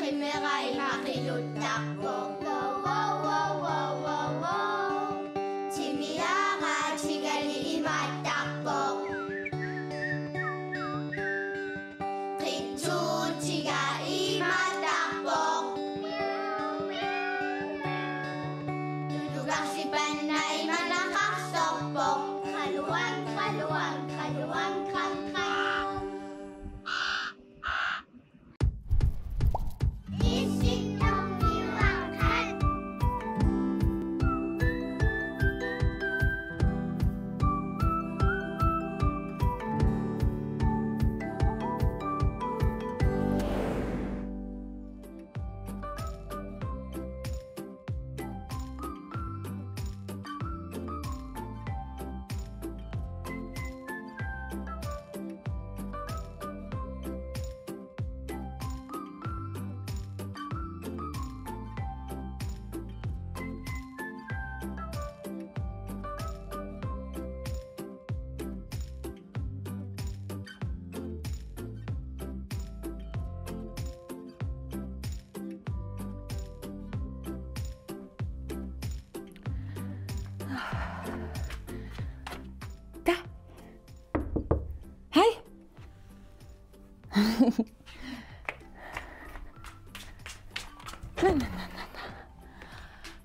Qimerai maqiluttarpo Timiara tigali imattarpo Qittu tiga imattarpo Tudugarsipanna imanaqarsorpo Qaluan qaluan qaluan qan qan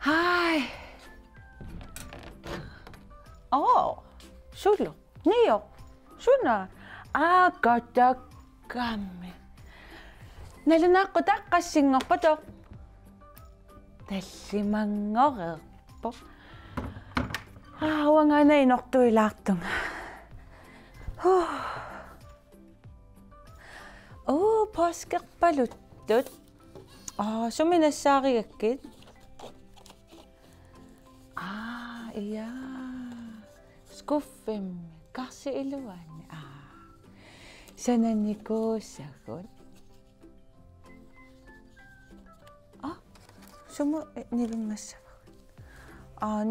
Hai. Oh, sulo. Nio. Suna. Agatakkami. Nalunaaqqutaqqassingorpato. Tallimangorerpo. Wangana inortuilaartunga. Påskerpaluttut. Suminassaaриgakkit. Ja. Skuffimmi. Karsi iluanni. Sanannikuussagut. Sumu nilungassavagut.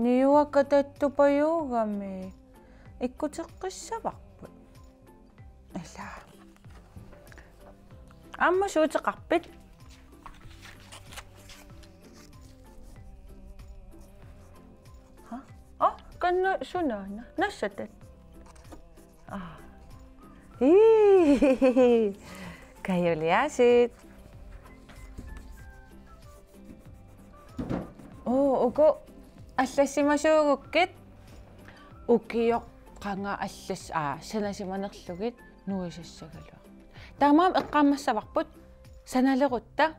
Niuakkatattupayuugami. Ikkuteqqissavarput. Ila. Amma suuteqarpit. Kanna sunana nassatat. Kayuliasit. Uko аллассимасуугуккит укиоқ қанга аллас санасиманерлугит нуисассагалуа. Таамаам эққаамассаварпут саналерутта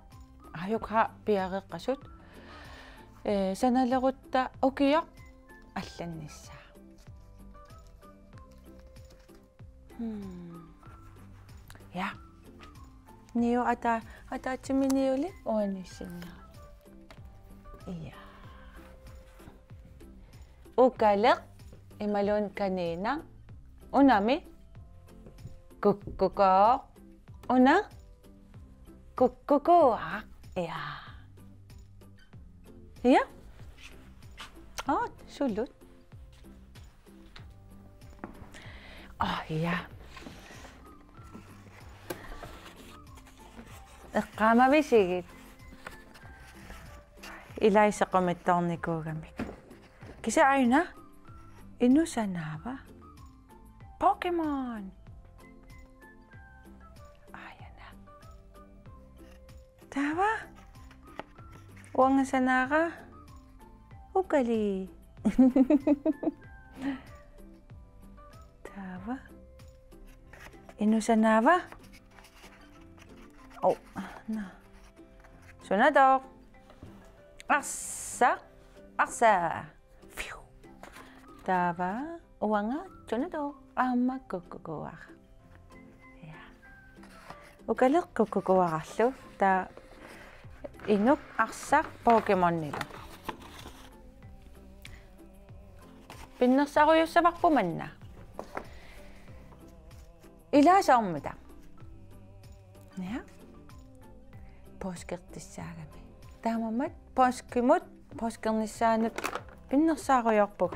аюкха пиареққасут саналерутта укиоқ алланнissaa. Ja. Nio ataatsiminiuli uanissinna. Ja. Ukaleq imalun kanina unami kukkukoq una kukkukuaq. Ja. Ja. Sulut. Ja. Eqqaamavisigit. Ilaisaqamittornikuugamik. Kisaaina innusanaava. Pokemon. Ayana. Tava. Wangasanaqa. Ukali. Tava. Innusanaava. Na. Sunadok. Aksa. Fiu. Tava. Uwanga. Sunadok. Amma kukukuaq. Ja. Ukaleq kukukuaqarlu. Ta inuk arsaq Pokemon nilu. Pinnersaruyussavarpumanna. Ilaasaormuta. Ja. Påskertissaagami. Taamammat påskimut påskernissaanut pinnersaaruyorpuk.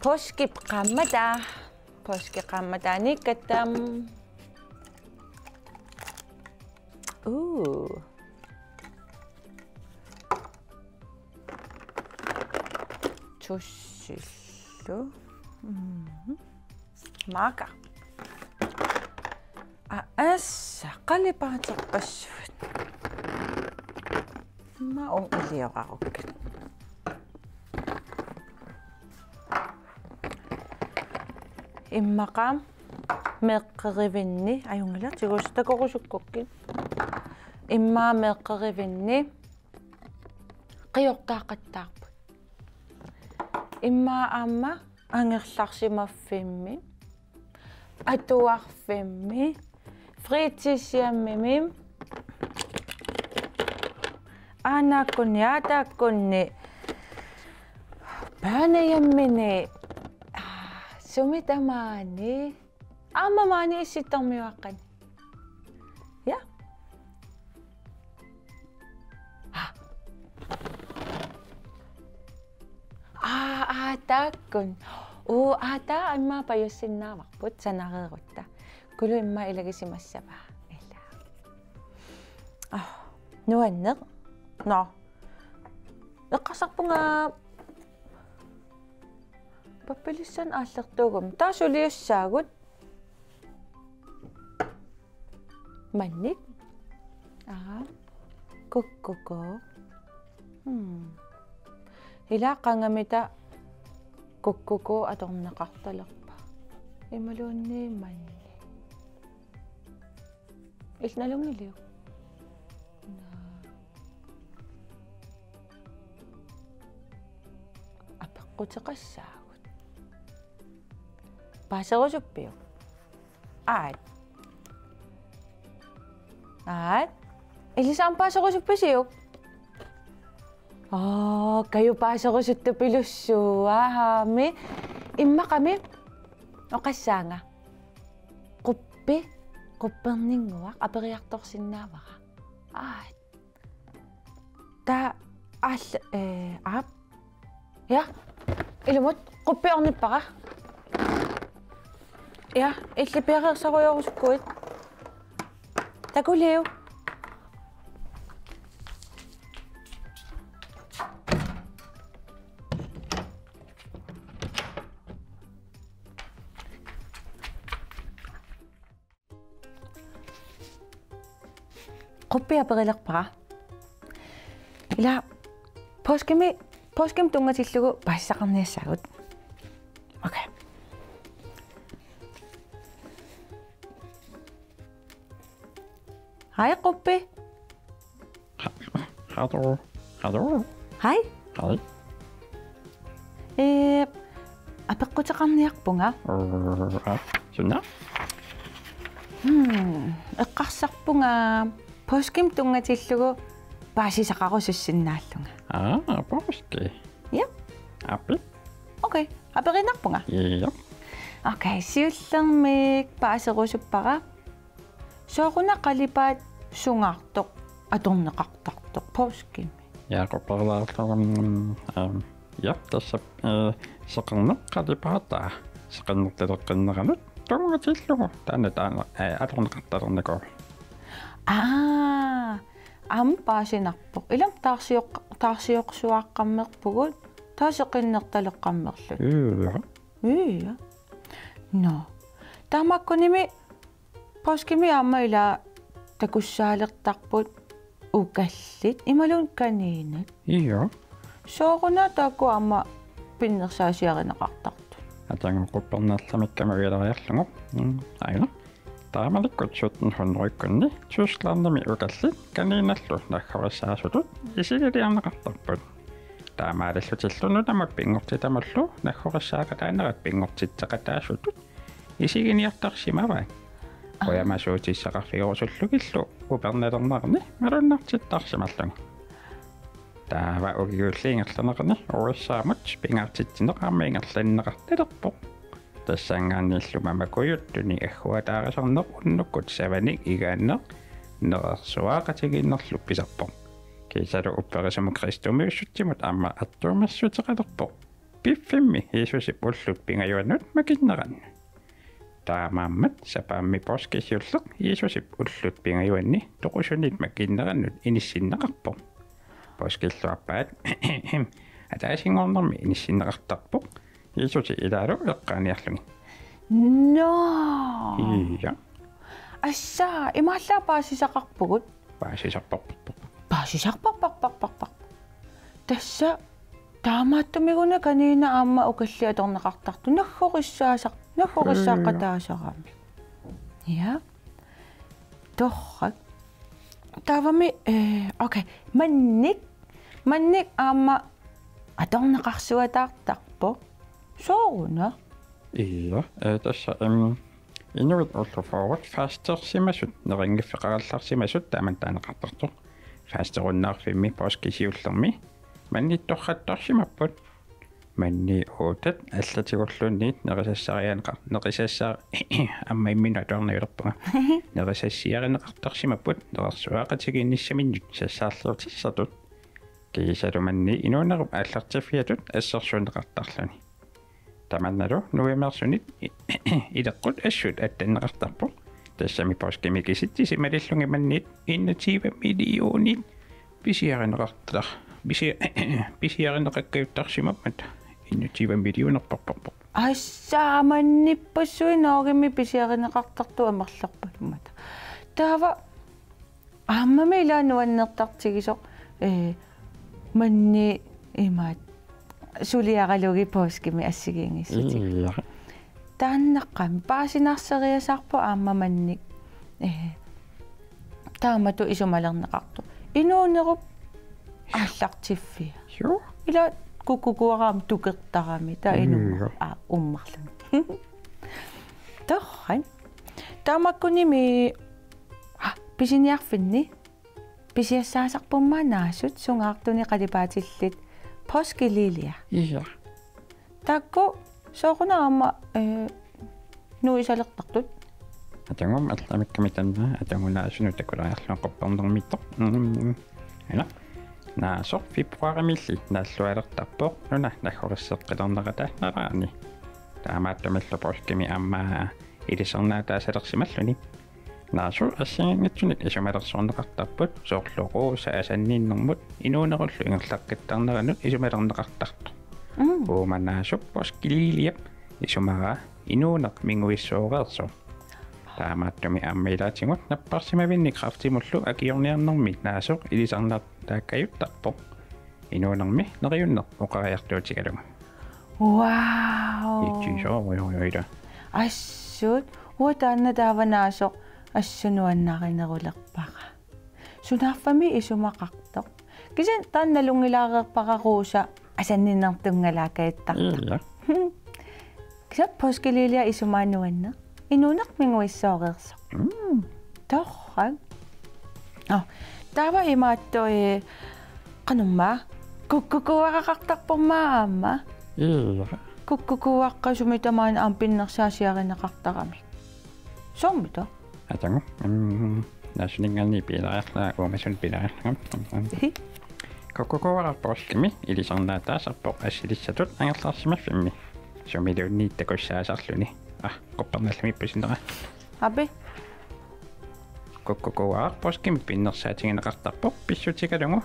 Påskip qammata. Påske qammatani kattam. Tussillu. Maka. Assa qalipaatiqqassut. Ma ilioraqukkat. Immaqam meqqerivinni ajungala tigustakorusukkukki. Imma meqqerivinni qiortaaqattaarput. Imma amma angerlarsimaffimmi atuarfimmi fritidsjammimim anakkunniataakkunni paanajammini sumitamaani ammamaani issittarmiuaqqani ja taakkun ata imma pajussinnaavaqput sanareerutta kulu imma ilagisimassava illa nuanneq no eqqasarpunga pappilissan aallertuugum taasuliussaagut mannik kukkuko ilaaqangamita kukkuko atorneqartalerpa imaluunni manni ilnalungiliu apeqqutiqassaagut paaserusuppiu aat ilisaan paaserusuppisiuk kayu paaserusuttupilussuaami immaqami oqassaanga qupperninguaq aperiartorsinnaavara ta aap ja ilumut quppiornippara ja illipiareersaruyorusukkuit takuliu quppiaperilerpara ila påskem tungatillugu paassaqarniassaagut okay Hej quppi Hallo Hej Hej apeqqutiqarniarpunga sunna eqqarsarpunga påskem tungatillugu paasisaqarusussinnaalluga påske ja appi okay aperinarpunga ja okay siullermik paaserusuppara sooruna qalipaat sungaartoq atorneqartartoq påskemi Jaaqopperlaarlaram ja tässä saqarneq qalipaata saqannertaleqqinneranut tungatillugu taana atorneqartalerniku paasinarpoq ilam taarsioqsuaqqammerpugut taaseqinnertaleqqammerlut ja no taamakkunimi påskemi aamma ila takussaaleqtarput ukallit imalun kaniinat ja sooruna taakku aamma pinnersaasiarineqartartu атангоқуппернаалламиккама уилариарлугу аина таамаликкут 1700-иккунни Tysklandami укаллит канииналлу наггорассаасулут исигилиарнеқартарпут таамааллутиллуну тамак пингортитамаллу наггорассаакатаанерат пингортитсеқатаасутут исигиниартарсимава оямасуутиссақарфигорусуллугиллу уперналернарни малуннартиттарсималлугу таава угиуллиингерланерни ориссаамут пингаартитсинеқармиингерланнеқартилерпоқ тассангааннииллума макуйуттуни аггуатаарисарнеқ уннуккут саваник игааннеқ нерерсуаақатигииннерлу писарпоқ кисалу упперисуму кристумиуссутсимут аама аттуумассутеқалерпоқ пиффимми иисусип уллут пингаюаннут макиннеранну таамааммат сапаамми поскисиуллеқ иисусип уллут пингаюанни тоқусунит маккиннераннут иниссиннеқарпоқ поскиллуарпаат атаасингорнэрми иниссиннеқартарпоқ иисуси илаалу эққааниарлуги No. ия Assa, imalla paasisaqarpugut. паасисарпарпоқ Paasisarparparparparpar. Tassa таамааттумигуна каниина аама укалли аторнеқартарту наггорissaaqqataasарами. Ja. Torrak. Тавами окей. Манник аама аторнеқарсуатаартарпо. Сооруна. ия тасса инуит оллуфаават фастерсимасут нерингиффеқаралларсимасут тааман таанеқартартоқ фастеруннаарфимми поскисиуллерми маннитторхаттарсимаппут манни оотат аллатигорлуунниит неқисассаа амма иммина торниулерпуга неқисассиаринеқартарсимаппут нерсуаақатигиинниссаминнут сассаарлуутиссатут кисалуманни инуунеруп ааллартиффиатут ассерсуунеқартарлуни таманналу нуэмерсунит илеққут ассут аттаннеқартарпо тассами поскимикиситти малиллунги маннит 21 миллионит писиаринеқартар писиаринеқаккаюттарсимапмат 21 миллионерпарпарпо ассааманниппассуиноогимми писиаринеқартарту амерлерпалумата таава ааммами илаануаннертартигисо манни имаат сулиаралуги поскими ассигингиссати тааннаққам паасинарсериасаарпу ааммаманник таамату исумалернеқарту инуунеруп ааллартиффия суу ила куккукуараам тукертарами та ину уммарлуни торхан таамаккуними писиниарфинни писиассаасарпуммаанаасут сунгаартуни қалипаатиллит поскилилия ия такку соорунаарама нуисалертартут атангум алламиккамитанна атангунаасуну такулаарлуан қоппарнермиттоқ ана наасо фебруаримилли нааллуалертарпоқ нуна нахориссеққилернерата нараани таамааттамаллу поскими аммаа илисернаатаасалерсималлуни наасу ассиангатсуник исумалерсуарнеқартарпут соорлуқуу саасаннииннэрмут инуунеруллу ингерлаққиттарнеранут исумалернеқартарту ууманаасуп поскилилиап исумара инуунеқ мингуиссуореерсу таамааттуми аммилаатингут наппарсимавинни крафтимуллу акиорниарнэрми наасоқ илисарнаартааккаюттарпоқ инуунерми нериуннер оқариартуутигалуга вау итсисоориориоида ассут уатаанна тааванаасоқ ассунуаннаринерулерпара сунаарфами исумақартоқ кисан таанналунгилаареерпарарууса асанниннартунгалаакаиттарта ия киса поскилилия исумаануанна инуунеқ мингуиссоореерсо торрак таава имааттуи канумма куккукуарақартарпуммаа аама ия куккукуаққасуми тамаана ампиннерсаасиаринеқартарами соммито атангу наашнингани пилаарлаа уумасун пилаарлаа кококоарпоскими илисарнаатаасарпоқ ассилиссатут ангерлаарсимаффимми сумилууннииттакуссаасарлуни qopparnallami pisinera аби коккокоарпоскими пиннерсаатингинеқартарпоқ писсутикалугу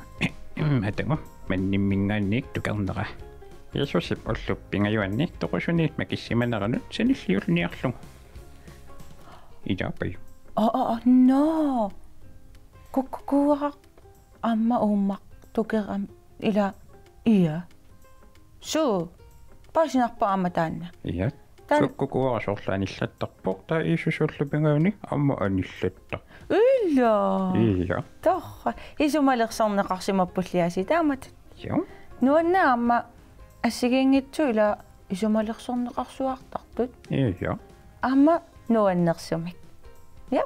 атангу манниммингаанниик тукернера иисусип уллуп пингаюанни тоқусуниит макиссиманеранут саниллиулниарлугу идапай но куккуара амма ууммақ тукерам ила ия су пасинарпа аматаанна ия коккокоарсоорлааниллаттарпоқ таа иисусууллу пингаюни амма аниллатта илла ия торра исумалерсорнеқарсимаппуллиаси таамат ё нуанна амма ассигингитсу ила исумалерсорнеқарсуартартут ия амма нуаннерсумик я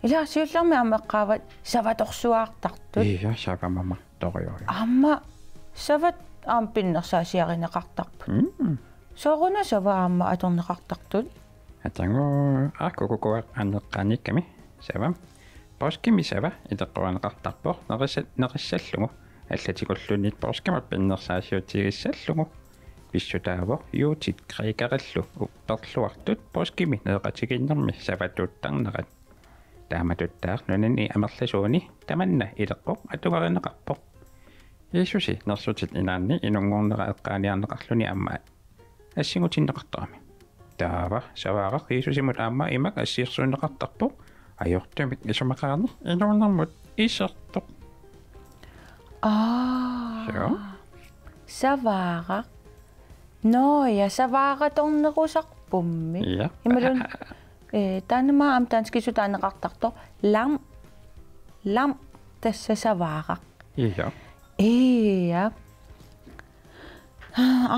ила сиуллерми аммеққаават саваторсуаартартут ия савамама торио амма сават ампиннерсаасиаринеқартарпут сооруна сава амма аторнеқартартут атангу кококоа аннеққаникками сава поскими сава итеққуанеқартарпоқ нериссаллугу аллатикуллунит поскимат пиннерсаасиутигиссаллугу писсутааво юутит криикараллу упперлуартут поскими неэқатигиннэрми саватуттарнерат тааматуттаар нунани амерласууни таманна илеққоқ атугаринеқарпоқ иисуси нерсутит инаанни инунгорнера эққаниарнеқарлуни аммаат ассигутиннеқартарами таава саваарaq иисусимут аама имак ассиерсуунеқартарпоқ ajortumik isumaqaarni inuunnermut issertoq Savaara Noja savaaratornerusarpummi imalun taanama am tanskisutaaneqartarto lam tassa savaara ja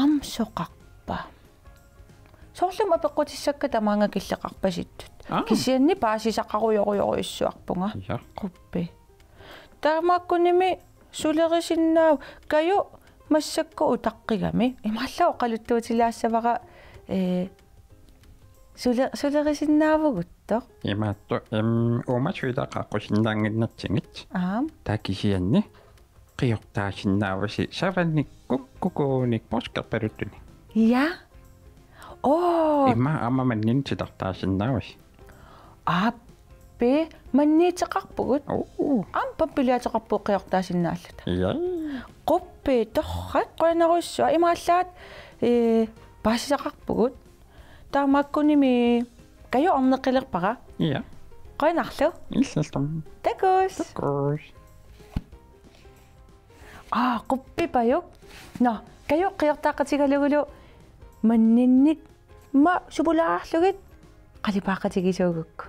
am soqarpa soorlum apeqqutissakka tamaanga killeqarpasittut kisianni paasisaqaruyoruyoruissuarpunga quppi taamaakkunimi sulerisinnaa kayu массакку утаққигами имааллау қалуттуутилаассавара сулерисиннаавгутто имаатто умачуилақаққусиннаангиннатсигит такисианни қиортаасиннааваси саванниккуккукууник поскерпалуттуни я има аммаманнин титартаасиннааваси аппи манниитеқарпугут паппилиатеқарпуу қиортаасиннааллута я quppi torrat qoinarussua imaallaat paasisaqarpugut taamaakkunimi kayu orneqilerpara ja qoinarlu illaltum takus quppi payuk no kayu qiortaaqatigalugulu manninnit ma subulaarlugit qalipaaqatigisuugukku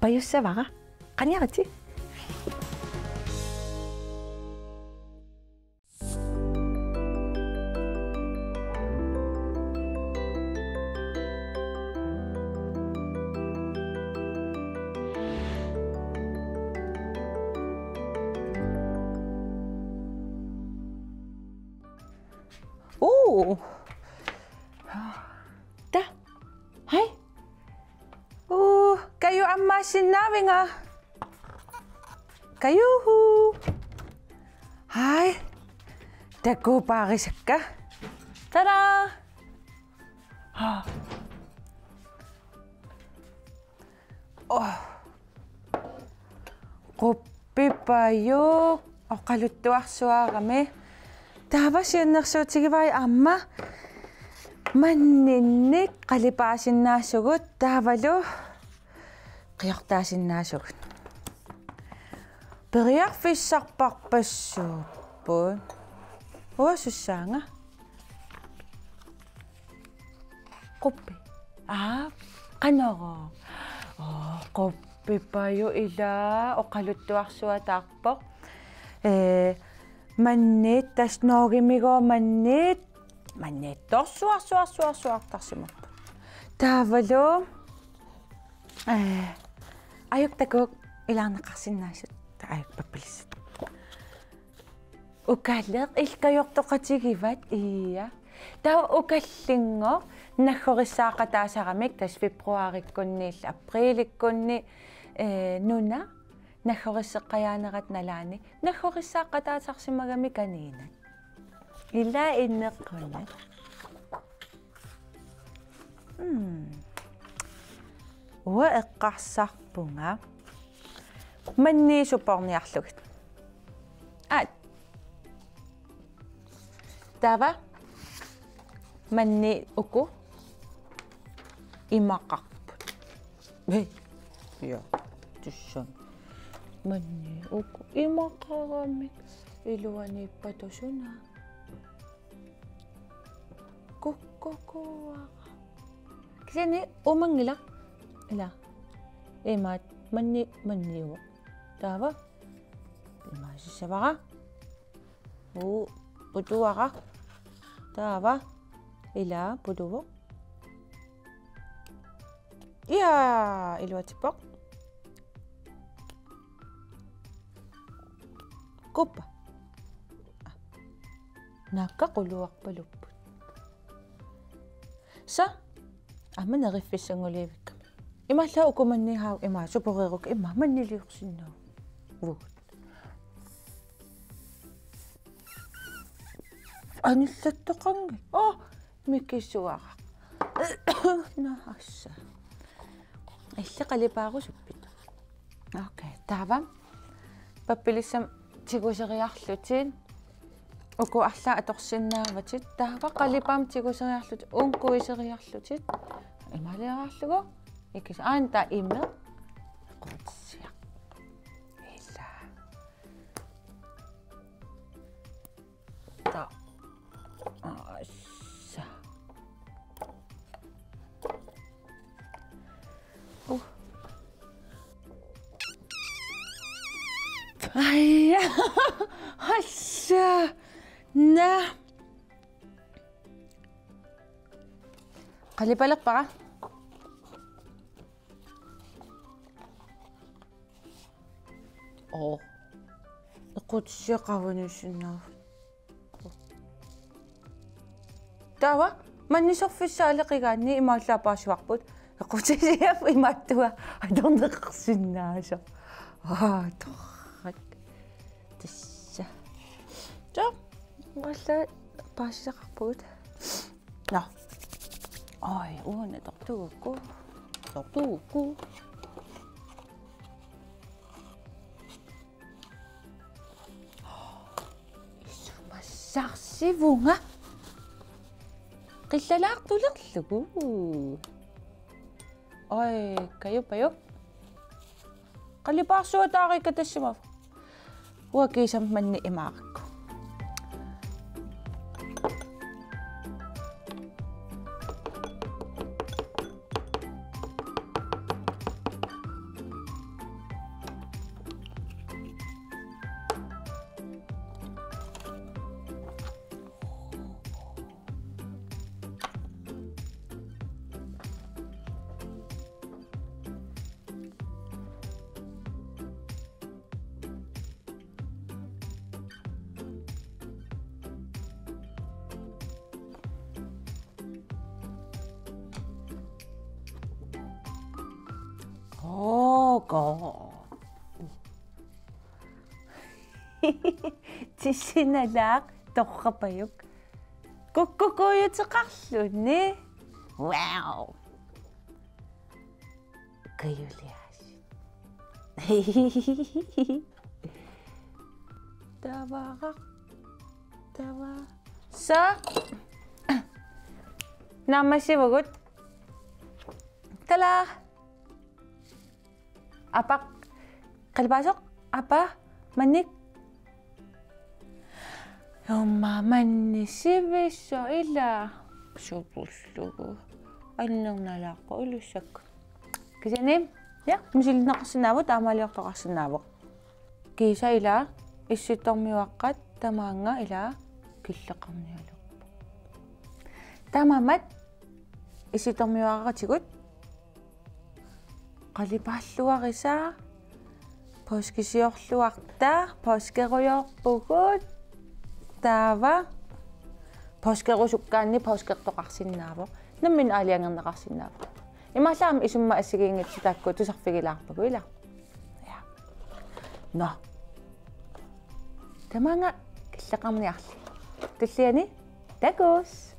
payussavara qaniarati Ta. Hai. Kayu ammasinnavinga. Kayuhu. Hai. Taku parisakka. Tada. Quppi payuk oqaluttuarsuarami. Taavasiannersuutigivai amma manninnik qalipaasinnaassugut taavalu qiortaasinnaassugut periarfissarparpassuuppuun uasussaanga quppi qanoro quppi payu ilaa oqaluttuarsuataarpoq manniit tasnoogimigoo manniit torsuarsuartarsimappu taavalu ajuktakuk ilaarneqarsinnaasut ajuk pappilissut ukaalleq ilkajortoqatigivat iya taa ukallingo naggorissaaqataasaramik tas februarikkunniil aprillikkunni nuna naggorisseqqajaanerat nalaani naggorissaaqataasarsimagami kaniinat illa inneqqunat wa eqqarsarpunga manniisuporniarlugit tava manni uku imaqarput ja tussan manni uku imaqaramik iluaniippatusuna kukkukuaqa kisani umangilaq ila imaat manniuq tava imaasissavaqa putuaqa tava ila putuvuq ia iluatippoq kuppa nakkaquluarpalupput sa ammaneriffissanguliivikkami imalla ukumannihaau ima superioruk imma manniliuqsinnau vuut anillattoqangi миккиссуара наасса илли қалипаарусуппит окей таава паппилиссам тигусериарлутин уку арла аторсиннааватит таава қалипаам тигусериарлут ункуисериарлутит ималераарлугу икис аанта име qutsia illa ta assa Ai, assa na qalipaleqpaqa qutsioqavanussunnaaf tawa mannisorfissaaleqigaanni imaallaapaarsуарпут qutisiaf imaattua atorneqersinnaasa torrak tissa ta walla paassaqarpugut no ai uuna tortugukku sarsifunga qillalaartulerlugu oi kayupayup qallipaarsuataarikka tassuma uakiisam manni imaaqakku Go. Tisinalaaq torrapayuk. Kukkukuyuteqarlunni. Wow. Kayulias. Tawa. Sa. Namasiwagut. Tala. Apa kalipasok? Apa? Manik? Yomma manisiviso ila supullugu annernalaaqqa ulussak kisanim ya misilnaqsinnaavut aamaaliortoqarsinnaavoq kiisa ila issittormiuaqqat tamaanga ila killeqarnialuq tamamat issittormiuaqatigut qalipaalluarisa poskisiorluarta poskeruyorpugut taava poskerusukkaanni poskertoqarsinnaavo nammin aaliangerneqarsinnaavo имаалаам исумма ассигиингатси таакку тусарфигилаарпагу ила я но таманга киллеқарниарли туллиани такус